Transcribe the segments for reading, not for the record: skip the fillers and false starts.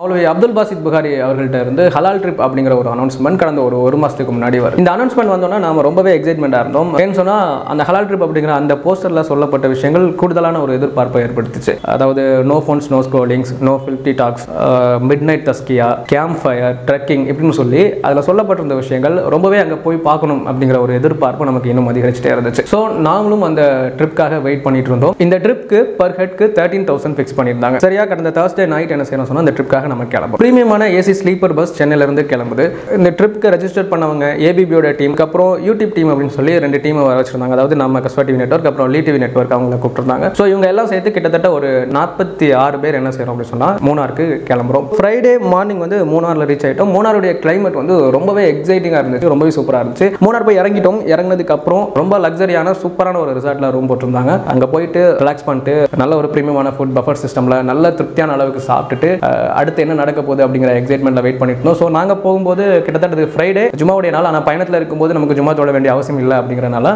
மௌலவி அப்துல் பாசித் புகாரி அவர்கள்ட்ட இருந்து ஹலால் ட்ரிப் அப்படிங்கிற ஒரு அனௌன்ஸ்மெண்ட் கடந்த ஒரு மாதத்துக்கு முன்னாடி வரும். இந்த அனௌன்ஸ்மெண்ட் வந்தோன்னா நாம ரொம்பவே எக்ஸைட்மெண்ட்டாக இருந்தோம். ஏன்னு சொன்னால் அந்த ஹலால் ட்ரிப் அப்படிங்கிற அந்த போஸ்டரில் சொல்லப்பட்ட விஷயங்கள் கூடுதலான ஒரு எதிர்பார்ப்பை ஏற்படுத்துச்சு. அதாவது no phones, no scrollings, no filthy talks, midnight தஸ்கியா, கேம்ப் ஃபயர், ட்ரெக்கிங் இப்படின்னு சொல்லி அதில் சொல்லப்பட்டிருந்த விஷயங்கள் ரொம்பவே அங்கே போய் பார்க்கணும் அப்படிங்கிற ஒரு எதிர்பார்ப்பு நமக்கு இன்னும் அதிகரிச்சுட்டே இருந்துச்சு. ஸோ நாங்களும் அந்த ட்ரிப்காக வெயிட் பண்ணிட்டு இருந்தோம். இந்த ட்ரிப்க்கு பர் ஹெட்க்கு 13,000 ஃபிக்ஸ் பண்ணியிருந்தாங்க. சரியா கடந்த Thursday நைட் என்ன செய்யணும் சொன்னால் இந்த ட்ரிப்காக நம்ம கிளம்பும். பிரீமியமான ஏசி ஸ்லீப்பர் பஸ் சென்னையிலிருந்து கிளம்புது. இந்த ட்ரிப்க்கு ரெஜிஸ்டர் பண்ணவங்க ஏபிபியோட டீமுக்கு அப்புறம் யூடியூப் டீம் அப்படின்னு சொல்லி 2 டீமை வர வச்சிருந்தாங்க. அதாவது நம்ம கஸ்வா டிவி நெட்வொர்க் அப்புறம் லீ டிவி நெட்வொர்க் அவங்கள கூப்பிட்டுருந்தாங்க. ஸோ இவங்க எல்லாம் சேர்த்து கிட்டத்தட்ட ஒரு 46 பேர் என்ன செய்யறோம் அப்படின்னு சொன்னால் மூணாருக்கு கிளம்புறோம். ஃப்ரைடே மார்னிங் வந்து மூணாரில் ரீச் ஆகிட்டோம். மூணாருடைய கிளைமேட் வந்து ரொம்பவே எக்ஸைட்டிங்காக இருந்துச்சு, ரொம்பவே சூப்பராக இருந்துச்சு. மூணார் போய் இறங்கிட்டோம். இறங்கினதுக்கு அப்புறம் ரொம்ப லக்ஸரியான சூப்பரான ஒரு ரிசார்ட்ல ரூம் போட்டிருந்தாங்க. அங்கே போயிட்டு ரிலாக்ஸ் பண்ணிட்டு நல்ல ஒரு பிரீமியமான ஃபுட் பஃபர் சிஸ்டம்ல நல்ல திருப்தியான அளவுக்கு சாப்பிட்டுட்டு அடுத்து என்ன நடக்க போகுது அப்படிங்கிற எக்ஸைட்மெண்ட்ல வெயிட் பண்ணிட்டு இருந்தோம். ஸோ நாங்கள் போகும்போது கிட்டத்தட்ட ஃப்ரைடே ஜுமாவுடைய நாள். ஆனால் பயணத்தில் இருக்கும்போது நமக்கு ஜுமா தொழ வேண்டிய அவசியம் இல்லை அப்படிங்கிறனால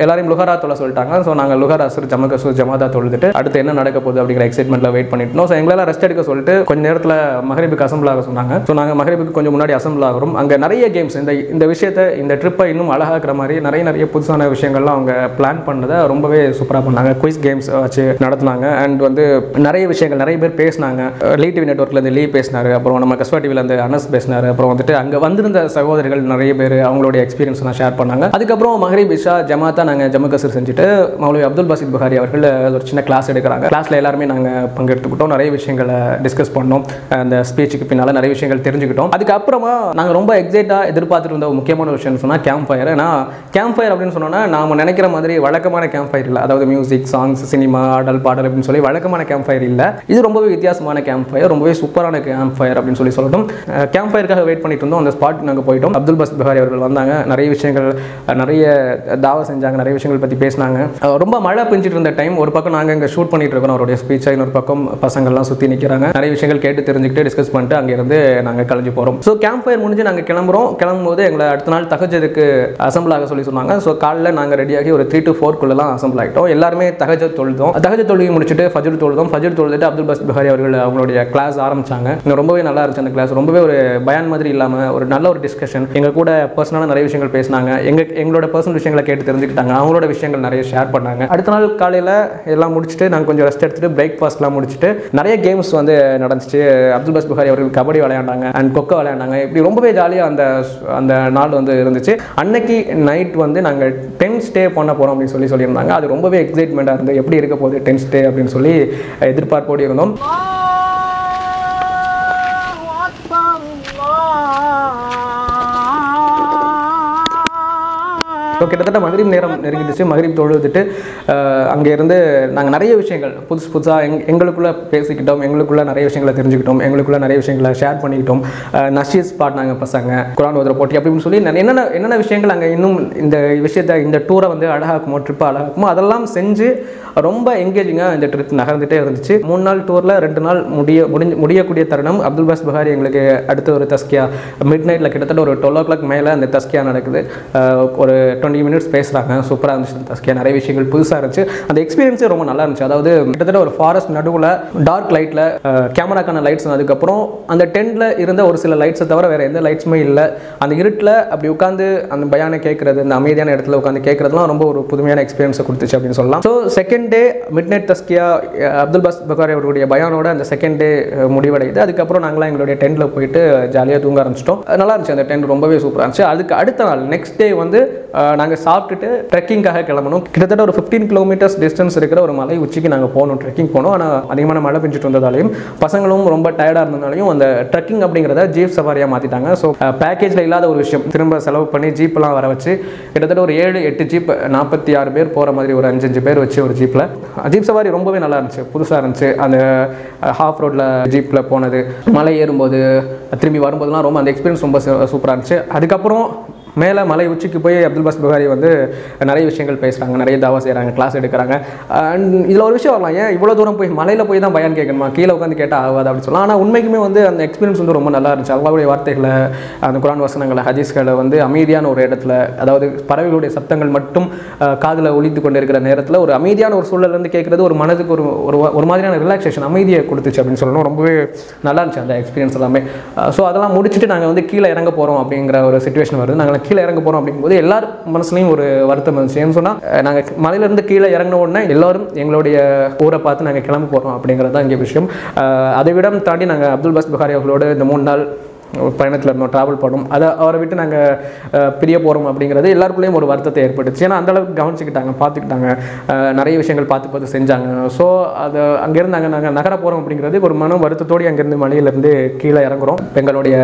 எல்லாரையும் லுஹரா தொழ சொல்லிட்டாங்க. ஸோ நாங்கள் லுஹர் அஸ்ர் ஜமகசூர் ஜமாதா தொழுதுட்டு அடுத்து என்ன நடக்க போகுது அப்படிங்கிற எக்ஸைட்மெண்ட்ல வெயிட் பண்ணிட்டு இருந்தோம். ஸோ எங்களெல்லாம் ரெஸ்ட் எடுக்க சொல்லிட்டு கொஞ்சம் நேரத்தில் மகரிபுக்கு அசம்பிள் ஆக சொன்னாங்க. ஸோ நாங்கள் மகரிபுக்கு கொஞ்சம் முன்னாடி அசம்பிள் ஆகிறோம். அங்கே நிறைய கேம்ஸ் இந்த விஷயத்தை இந்த ட்ரிப்பை இன்னும் அழகாக்குற மாதிரி நிறைய புதுசான விஷயங்கள்லாம் அவங்க பிளான் பண்ணதை ரொம்பவே சூப்பராக பண்ணாங்க. குயிஸ் கேம்ஸ் வச்சு நடத்தினாங்க. அண்ட் வந்து நிறைய விஷயங்கள் நிறைய பேர் பேசினாங்க. லீ டிவி நெட்வொர்க்லேருந்து லீ பேசினாரு, அப்புறம் நம்ம கஸ்வா டிவியில் அந்த அனஸ் பேசினாரு, அப்புறம் வந்துட்டு அங்கே வந்திருந்த சகோதரிகள் நிறைய பேர் அவங்களுடைய எக்ஸ்பீரியன்ஸ் ஷேர் பண்ணாங்க. அதுக்கப்புறம் மகரிப் இஷா ஜமாத்தா நாங்கள் ஜம்மு கசர் செஞ்சுட்டு மௌலவி அப்துல் பாசித் புகாரி அவர்கள் ஒரு சின்ன கிளாஸ் எடுக்கிறாங்க. கிளாஸில் எல்லாருமே நாங்கள் பங்கெடுத்துக்கிட்டோம். நிறைய விஷயங்களை டிஸ்கஸ் பண்ணோம். அந்த ஸ்பீச்சுக்கு பின்னால் நிறைய விஷயங்கள் தெரிஞ்சுக்கிட்டோம். அதுக்கப்புறமா நாங்கள் ரொம்ப எக்ஸைட்டாக எதிர்பார்த்துட்டு இருந்த முக்கியமான விஷயம் சொன்னால் கேம்ப் ஃபயர். ஏன்னா கேம்ப் ஃபயர் அப்படின்னு சொன்னோன்னா நாம் நினைக்கிற மாதிரி வழக்கமான கேம்ப் ஃபயர் இல்லை. அதாவது மியூசிக், சாங்ஸ், சினிமா, ஆடல் பாடல் அப்படின்னு சொல்லி வழக்கமான கேம்ப் ஃபயர் இல்லை. இது ரொம்பவே வித்தியாசமான கேம்ப் ஃபயர், ரொம்பவே சூப்பரான கேம்ப் ஃபயர் அப்படின்னு சொல்லட்டும். கேம்ப் ஃபயருக்காக வெயிட் பண்ணிட்டு இருந்தோம். அந்த ஸ்பாட் நாங்கள் போயிட்டோம். அப்துல் பாசித் புகாரி அவர்கள் வந்தாங்க. நிறைய விஷயங்கள் நிறைய தாவா செஞ்சாங்க. நிறைய விஷயங்கள் பற்றி பேசினாங்க. ரொம்ப மழை பெஞ்சிட்டு இருந்த டைம். ஒரு பக்கம் நாங்கள் இங்கே ஷூட் பண்ணிட்டு இருக்கோம் அவருடைய ஸ்பீச்சை, இன்னொரு பக்கம் பசங்கள்லாம் சுற்றி நிற்கிறாங்க. நிறைய விஷயங்கள் கேட்டு தெரிஞ்சுக்கிட்டு டிஸ்கஸ் பண்ணிட்டு அங்கேருந்து நாங்கள் கிளம்பி போகிறோம். ஸோ கேம்ப் ஃபயர் முடிஞ்சு நாங்கள் கிளம்பும்போது எங்களை அடுத்த நாள் தஹஜ்ஜுதுக்கு அசம்பிள் ஆக சொல்லி சொன்னாங்க. ஸோ காலையில் நாங்கள் ரெடியாகி ஒரு 3 to 4 அசம்பிள் ஆகிட்டோம். எல்லாருமே தஹஜ்ஜுத் தொழுதோம். தஹஜ்ஜுத் தொழுகி முடிச்சுட்டு ஃபஜ்ர் தொழுதோம். ஃபஜ்ர் தொழுதுட்டு அப்துல் பாசித் புகாரி அவர்கள் அவங்களுடைய கிளாஸ் ஆரம்பிச்சாங்க. ரொம்பவே நல்லா இருந்துச்சு அந்த கிளாஸ். ரொம்பவே ஒரு பயான் மாதிரி இல்லாமல் ஒரு நல்ல ஒரு டிஸ்கஷன். எங்கள் கூட பர்சனலாக நிறைய விஷயங்கள் பேசினாங்க. எங்களோட பர்சனல் விஷயங்களை கேட்டு தெரிஞ்சுக்கிட்டாங்க. அவங்களோட விஷயங்கள் நிறைய ஷேர் பண்ணாங்க. அடுத்த நாள் காலையில் எல்லாம் முடிச்சுட்டு நாங்கள் கொஞ்சம் ரெஸ்ட் எடுத்துட்டு பிரேக்ஃபாஸ்ட்லாம் முடிச்சுட்டு நிறைய கேம்ஸ் வந்து நடந்துச்சு. அப்துல் பாசித் புகாரி அவர்கள் கபடி விளையாண்டாங்க அண்ட் கொக்கோ விளையாண்டாங்க. இப்படி ரொம்பவே ஜாலியாக அந்த நாள் வந்து இருந்துச்சு. அன்னைக்கு நைட் வந்து நாங்கள் 10 ஸ்டே பண்ண போகிறோம் அப்படின்னு சொல்லியிருந்தாங்க. அது ரொம்பவே எக்ஸைட்மெண்ட்டாக இருந்தது. எப்படி இருக்க போகுது 10 ஸ்டே அப்படின்னு சொல்லி எதிர்பார்ப்போடு இருந்தோம். ஸோ கிட்டத்தட்ட மகரிப் நேரம் நெருங்கிடுச்சு. மகரிப் தொழுதுட்டு அங்கேருந்து நாங்கள் நிறைய விஷயங்கள் புதுசாக எங்களுக்குள்ளே பேசிக்கிட்டோம். எங்களுக்குள்ளே நிறைய விஷயங்களை தெரிஞ்சுக்கிட்டோம். எங்களுக்குள்ளே நிறைய விஷயங்களை ஷேர் பண்ணிக்கிட்டோம். நஷீஸ் பாடினாங்க பசங்க, குரான் ஓதுற போட்டி அப்படின்னு சொல்லி என்னென்ன விஷயங்கள் அங்கே இன்னும் இந்த விஷயத்தை இந்த டூரை வந்து அழகாக்குமோ, ட்ரிப்பை அழகாக்குமோ அதெல்லாம் செஞ்சு ரொம்ப என்கேஜிங்காக இந்த ட்ரிப் நகர்ந்துகிட்டே இருந்துச்சு. 3 நாள் டூரில் 2 நாள் முடியக்கூடிய தருணம். அப்துல் பாசித் புகாரி எங்களுக்கு அடுத்த ஒரு தஸ்கியா மிட் நைட்டில் கிட்டத்தட்ட ஒரு 12 o'clock மேலே அந்த தஸ்கியா நடக்குது. ஒரு 20 minutes பேசுகிறாங்க. சூப்பராக இருந்துச்சு தஸ்கியா. நிறைய விஷயங்கள் புதுசாக இருந்துச்சு. அந்த எக்ஸ்பீரியன்ஸே ரொம்ப நல்லா இருந்துச்சு. அதாவது கிட்டத்தட்ட ஒரு ஃபாரஸ்ட் நடுவில் டார்க் லைட்டில் கேமராக்கான லைட்ஸ், அதுக்கப்புறம் அந்த டென்ட்டில் இருந்த ஒரு சில லைட்ஸை தவிர வேறு எந்த லைட்ஸுமே இல்லை. அந்த இருட்டில் அப்படி உட்காந்து அந்த பயானை கேட்குறது, அந்த அமைதியான இடத்துல உட்காந்து கேட்குறதுலாம் ரொம்ப ஒரு புதுமையான எக்ஸ்பீரியன்ஸை கொடுத்துச்சு அப்படின்னு சொல்லலாம். So second day midnight தஸ்கியா அப்துல் பாசித் புகாரி அவருடைய பயானோட அந்த செகண்ட் டே முடிவடையுது. அதுக்கப்புறம் நாங்களாம் எங்களுடைய டென்ட்டில் போயிட்டு ஜாலியாக தூங்க ஆரம்பிச்சிட்டோம். நல்லா இருந்துச்சு அந்த டென்ட், ரொம்பவே சூப்பராக இருந்துச்சு. அதுக்கு அடுத்த நாள் நெக்ஸ்ட் டே வந்து நாங்கள் சாப்பிட்டுட்டு ட்ரெக்கிங்காக கிளம்பணும். கிட்டத்தட்ட ஒரு 15 kilometers டிஸ்டன்ஸ் இருக்கிற ஒரு மலை உச்சிக்கு நாங்கள் போனோம், ட்ரெக்கிங் போனோம். ஆனால் அதிகமான மழை பெஞ்சிட்டு இருந்ததாலையும் பசங்களும் ரொம்ப டயர்டாக இருந்ததாலையும் அந்த ட்ரெக்கிங் அப்படிங்கிறத ஜீப் சவாரியாக மாற்றிட்டாங்க. ஸோ பேக்கேஜில் இல்லாத ஒரு விஷயம், திரும்ப செலவு பண்ணி ஜீப்லாம் வர வச்சு கிட்டத்தட்ட ஒரு 7-8 ஜீப் 46 பேர் போகிற மாதிரி ஒரு 5-5 பேர் வச்சு ஒரு ஜீப்பில் ஜீப் சவாரி ரொம்பவே நல்லா இருந்துச்சு, புதுசாக இருந்துச்சு. அந்த ஹாஃப் ரோட்டில் ஜீப்பில் போனது, மலை ஏறும்போது திரும்பி வரும்போதுலாம் ரொம்ப அந்த எக்ஸ்பீரியன்ஸ் ரொம்ப சூப்பராக இருந்துச்சு. அதுக்கப்புறம் மேலே மலை உச்சிக்கு போய் அப்துல் பாசித் புகாரி வந்து நிறைய விஷயங்கள் பேசுகிறாங்க, நிறைய தாவா செய்கிறாங்க, கிளாஸ் எடுக்கிறாங்க. அண்ட் இதில் ஒரு விஷயம் வரலாம், ஏன் இவ்வளோ தூரம் போய் மலையில் போய் தான் பயான் கேட்கணுமா, கீழே உட்காந்து கேட்டால் ஆகாது அப்படின்னு சொல்லலாம். ஆனால் உண்மைக்குமே வந்து அந்த எக்ஸ்பீரியன்ஸ் வந்து ரொம்ப நல்லா இருந்துச்சு. அல்லாஹ்வுடைய வார்த்தைகளை, அந்த குர்ஆன் வசனங்களை, ஹதீஸ்களை வந்து அமைதியான ஒரு இடத்துல, அதாவது பறவைகளுடைய சத்தங்கள் மட்டும் காதில் ஒலித்து கொண்டு இருக்கிற நேரத்தில் ஒரு அமைதியான ஒரு சூழல்லேருந்து கேட்குறது ஒரு மனதுக்கு ஒரு மாதிரியான ரிலாக்ஸேஷன், அமைதியை கொடுத்துச்சு அப்படின்னு சொல்லணும். ரொம்பவே நல்லா இருந்துச்சு அந்த எக்ஸ்பீரியன்ஸ் எல்லாமே. ஸோ அதெல்லாம் முடிச்சுட்டு நாங்கள் வந்து கீழே இறங்க போகிறோம் அப்படிங்கிற ஒரு சிச்சுவேஷன் வருது. நாங்கள் கீழே இறங்க போகிறோம் அப்படிங்கும்போது எல்லாரும் மனசுலையும் ஒரு வருத்தம் இருந்துச்சு. ஏன்னு சொன்னால் நாங்கள் மலையிலேருந்து கீழே இறங்கின உடனே எல்லாரும் எங்களுடைய ஊரை பார்த்து நாங்கள் கிளம்ப போகிறோம் அப்படிங்கிறது தான் இங்கே விஷயம். அதை விட தாண்டி நாங்கள் அப்துல் பாசித் புகாரி அவர்களோடு இந்த 3 நாள் பயணத்தில் இருந்தோம், ட்ராவல் பண்ணோம். அதை அவரை விட்டு நாங்கள் பிரிய போகிறோம் அப்படிங்கிறது எல்லாருக்குள்ளேயும் ஒரு வருத்தத்தை ஏற்பட்டுச்சு. ஏன்னா அந்தளவுக்கு கவனிச்சுக்கிட்டாங்க, பார்த்துக்கிட்டாங்க, நிறைய விஷயங்கள் பார்த்து செஞ்சாங்க. ஸோ அதை அங்கேருந்து நாங்கள் நகர போகிறோம் அப்படிங்கிறது ஒரு மன வருத்தத்தோடு அங்கேருந்து மலையிலேருந்து கீழே இறங்குறோம். எங்களுடைய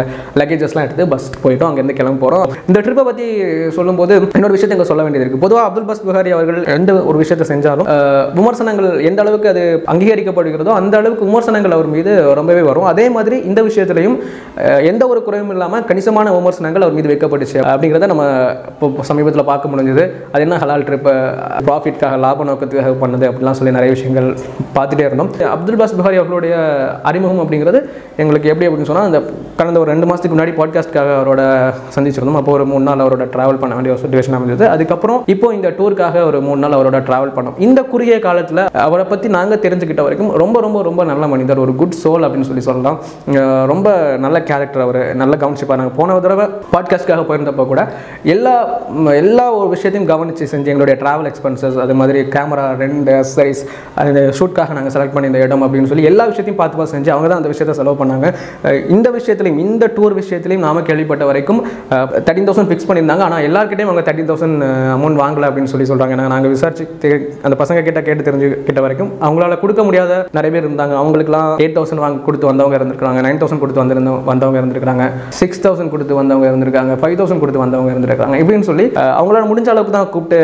லக்கேஜஸ்லாம் எடுத்து பஸ் போயிட்டோம், அங்கேருந்து கிளம்ப போகிறோம். இந்த ட்ரிப்பை பற்றி சொல்லும்போது இன்னொரு விஷயத்தை இங்கே சொல்ல வேண்டியது இருக்குது. பொதுவாக அப்துல் பாசித் புகாரி அவர்கள் எந்த ஒரு விஷயத்தை செஞ்சாலும் விமர்சனங்கள் எந்த அளவுக்கு அது அங்கீகரிக்கப்படுகிறதோ அந்த அளவுக்கு விமர்சனங்கள் அவர் மீது ரொம்பவே வரும். அதே மாதிரி இந்த விஷயத்திலையும் எந்த ஒரு குறையும் இல்லாமல் கணிசமான விமர்சனங்கள் அவர் மீது வைக்கப்பட்டுச்சு அப்படிங்கிறத நம்ம இப்போ சமீபத்தில் பார்க்க முடிஞ்சது. அது என்ன ஹலால் ட்ரிப்பை ப்ராஃபிட்காக, லாப நோக்கத்துக்காக பண்ணது அப்படிலாம் சொல்லி நிறைய விஷயங்கள் பார்த்துட்டே இருந்தோம். அப்துல் பாசித் புகாரி அவர்களுடைய அறிமுகம் அப்படிங்கிறது எங்களுக்கு எப்படி அப்படின்னு சொன்னால், அந்த கடந்த ஒரு 2 மாதத்துக்கு முன்னாடி பாட்காஸ்ட்காக அவரோட சந்திச்சிருந்தோம். அப்போ ஒரு 3 நாள் அவரோட ட்ராவல் பண்ண வேண்டிய ஒரு சுச்சுவேஷன் அமைஞ்சது. அதுக்கப்புறம் இப்போ இந்த டூருக்காக ஒரு 3 நாள் அவரோட ட்ராவல் பண்ணோம். இந்த குறுகிய காலத்தில் அவரை பற்றி நாங்கள் தெரிஞ்சுக்கிட்ட வரைக்கும் ரொம்ப ரொம்ப ரொம்ப நல்ல மனிதர், ஒரு குட் சோல் அப்படின்னு சொல்லலாம். ரொம்ப நல்ல கேரக்டர், அவர் நல்லா கவனிச்சுப்பார். நாங்கள் போன தடவை பாட்காஸ்ட்காக போயிருந்தப்போ கூட எல்லா ஒரு விஷயத்தையும் கவனித்து செஞ்சு எங்களுடைய ட்ராவல் எக்ஸ்பென்சஸ், அது மாதிரி கேமரா, 2 அக்சசரிஸ், அந்த ஷூட்காக நாங்கள் செலக்ட் பண்ணி இந்த இடம் அப்படின்னு சொல்லி எல்லா விஷயத்தையும் பார்த்து செஞ்சு அவங்க தான் அந்த விஷயத்தை செலவு பண்ணாங்க. இந்த விஷயத்துலையும், இந்த டூர் விஷயத்துலையும் நாம கேள்விப்பட்ட வரைக்கும் 13,000 ஃபிக்ஸ் பண்ணியிருந்தாங்க. ஆனால் எல்லாருக்கிட்டையும் அவங்க 13,000 அமௌண்ட் வாங்கலை அப்படின்னு சொல்கிறாங்க. நாங்கள் விசாரிச்சு அந்த பசங்க கேட்டு தெரிஞ்சுக்கிட்ட வரைக்கும் அவங்களால கொடுக்க முடியாத நிறைய பேர் இருந்தாங்க. அவங்களுக்குலாம் 8,000 கொடுத்து வந்தவங்க இருந்திருக்காங்க, 9,000 கொடுத்து வந்தவங்க இருந்திருக்காங்க, 6,000 கொடுத்து வந்தவங்க இருந்திருக்காங்க, 5,000 கொடுத்து வந்தவங்க இருந்திருக்காங்க. இப்படின்னு சொல்லி அவங்களால முடிஞ்ச அளவுக்கு தான் கூப்பிட்டு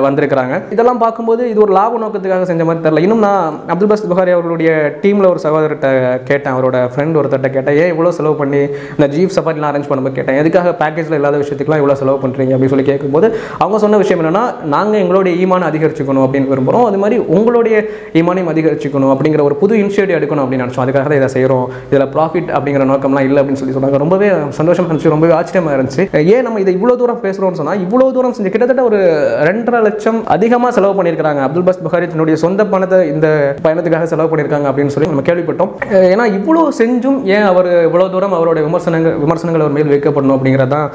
வந்திருக்கிறாங்க. இதெல்லாம் பார்க்கும்போது இது ஒரு லாப நோக்கத்துக்காக செஞ்ச மாதிரி தெரியல. இன்னும் நான் அப்துல் பாசித் புகாரி அவர்களுடைய டீமில் ஒரு சகோதரர்கிட்ட கேட்டேன், அவரோட ஃப்ரெண்ட் ஒருத்தர்கிட்ட கேட்டேன், ஏன் இவ்வளோ செலவு பண்ணி இந்த ஜீப் சஃபாரிலாம் அரேஞ்ச் பண்ணும்போது கேட்டேன், எதுக்காக பேக்கேஜில் இல்லாத விஷயத்துக்குலாம் இவ்வளோ செலவு பண்ணுறீங்க அப்படின்னு சொல்லி கேட்கும்போது அவங்க சொன்ன விஷயம் என்னன்னா, நாங்கள் எங்களுடைய ஈமானை அதிகரிச்சுக்கணும் அப்படின்னு விரும்புகிறோம், அது மாதிரி உங்களுடைய ஈமானையும் அதிகரிச்சுக்கணும் அப்படிங்கிற ஒரு புது இனிஷியேட்டிவ் எடுக்கணும் அப்படின்னு நினச்சோம். அதுக்காக தான் இதை செய்கிறோம், இதில் ப்ராஃபிட் அப்படிங்கிற நோக்கம்லாம் இல்லை அப்படின்னு சொல்லி சொன்னாங்க. ரொம்பவே சந்தோஷமாக இருந்துச்சு, ரொம்பவே ஆச்சரியமாக இருந்துச்சு. ஏன் நம்ம இதை இவ்வளோ தூரம் பேசுகிறோம்னு சொன்னால், இவ்வளோ தூரம் செஞ்சு கிட்டத்தட்ட ஒரு 2.5 லட்சம் அதிகமாக செலவு பண்ணியிருக்காங்க அப்துல் பாசித் புகாரி தன்னுடைய சொந்த பணத்தை இந்த பயணத்துக்காக செலவு பண்ணியிருக்காங்க அப்படின்னு சொல்லி நம்ம கேள்விப்பட்டோம். ஏன்னா இவ்வளோ செஞ்சும் ஏன் அவர் இவ்வளோ தூரம் அவருடைய விமர்சனங்கள் அவர் மேல் வைக்கப்படணும் அப்படிங்கிறது தான்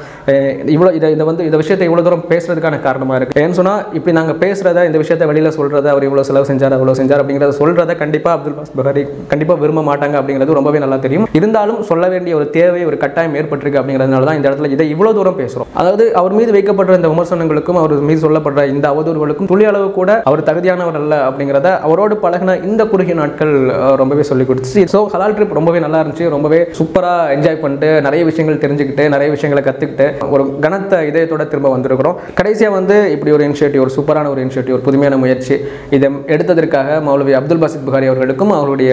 இந்த விஷயத்தை இவ்வளோ தூரம் பேசுறதுக்கான காரணமாக இருக்குது. ஏன்னு சொன்னால், இப்படி நாங்கள் பேசுகிறத, இந்த விஷயத்தை வெளியில் சொல்கிறத, அவர் இவ்வளோ செலவு செஞ்சார் அவ்வளோ செஞ்சார் அப்படிங்கிறத சொல்கிறத கண்டிப்பாக அப்துல் பாசித் புகாரி கண்டிப்பாக விரும்ப மாட்டாங்க அப்படிங்கிறது ரொம்பவே நல்லா தெரியும். இருந்தாலும் சொல்ல வேண்டிய ஒரு தேவை, ஒரு கட்டாயம் ஏற்பட்டிருக்கு அப்படிங்கிறதுனால தான் இந்த இடத்துல இதை இவ்வளோ தூரம் பேசுகிறோம். அதாவது அவர் மீது வைக்கப்படுற இந்த விமர்சனங்களுக்கும் அவர் மீது சொல்லப்படுற இந்த அவதூறுகளுக்கும் துளி அளவு கூட அவர் தகுதியானவர் அல்ல அப்படிங்கிறத அவரோடு பழகின இந்த குறுகிய நாட்கள் ரொம்பவே சொல்லி கொடுத்துச்சு. ஸோ ஹலால் ட்ரிப் ரொம்பவே நல்லா இருந்துச்சு, ரொம்பவே சூப்பராக என்ஜாய் பண்ணிட்டு நிறைய விஷயங்கள் தெரிஞ்சுக்கிட்டு நிறைய விஷயங்களை கற்றுக்கிட்டு ஒரு கனத்த இதயத்தோட திரும்ப வந்திருக்கிறோம். கடைசியாக வந்து இப்படி ஒரு இனிஷியேட்டிவ், ஒரு சூப்பரான ஒரு இனிஷியேட்டிவ், ஒரு புதுமையான முயற்சி இதை எடுத்ததற்காக மௌலவி அப்துல் பாசித் புகாரி அவர்களுக்கும் அவருடைய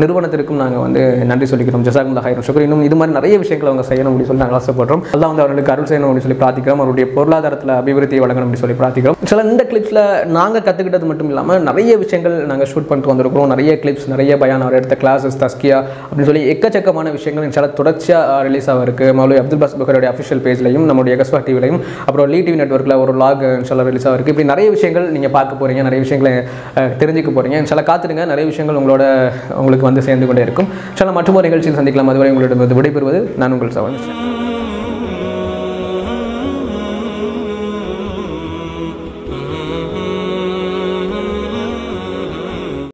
நிறுவனத்திற்கும் நாங்கள் வந்து நன்றி சொல்லிக்கிறோம். ஜஸாக்குமுல்லாஹ் ஹைரன் ஷுக்ர். இன்னும் இது மாதிரி நிறைய விஷயங்களை அவங்க செய்யணும் அப்படின்னு சொல்லி நாங்கள் ஆசைப்படுறோம். அல்லாஹ் வந்து அவர்களுக்கு அருள் செய்யணும் அப்படின்னு சொல்லி பிரார்த்திக்கிறோம். அவருடைய பொருளாதாரத்தில் அபிவிருத்தியை வழங்கணும் அப்படின்னு சொல்லி பிரார்த்திக்கிறோம். சில இந்த கிளிப்ஸில் நாங்கள் கற்றுக்கிட்டது மட்டும் இல்லாமல் நிறைய விஷயங்கள் நாங்கள் ஷூட் பண்ணிட்டு வந்திருக்கிறோம். நிறைய கிளிப்ஸ், நிறைய பயான், அவர் எடுத்த கிளாஸஸ், தஸ்கியா அப்படின்னு சொல்லி எக்கச்சக்கமான விஷயங்கள் சில தொடர்ச்சியாக ரிலீஸ் ஆகிருக்கு. மௌலவி அப்துல் பாசித் புகாரியோட அஃபிஷியல் பேஜ்லையும் நம்முடைய கஸ்வா டிவிலையும் அப்புறம் லீ டிவி நெட்வொர்க்கில் ஒரு லாக் இன்ஷால்லா ரிலீஸ் ஆகிருக்கு. இப்படி நிறைய விஷயங்கள் நீங்கள் பார்க்க போகிறீங்க, நிறைய விஷயங்களை தெரிஞ்சுக்க போகிறீங்க. இன்ஷால்லா காத்துடுங்க, நிறைய விஷயங்கள் உங்களுக்கு வந்து சேர்ந்து கொண்டே இருக்கும். இன்ஷால்லா மற்றொரு நிகழ்ச்சியில் சந்திக்கலாம். அதுவரை உங்களிடம் விடைபெறுவது நான் உங்கள் சவால்.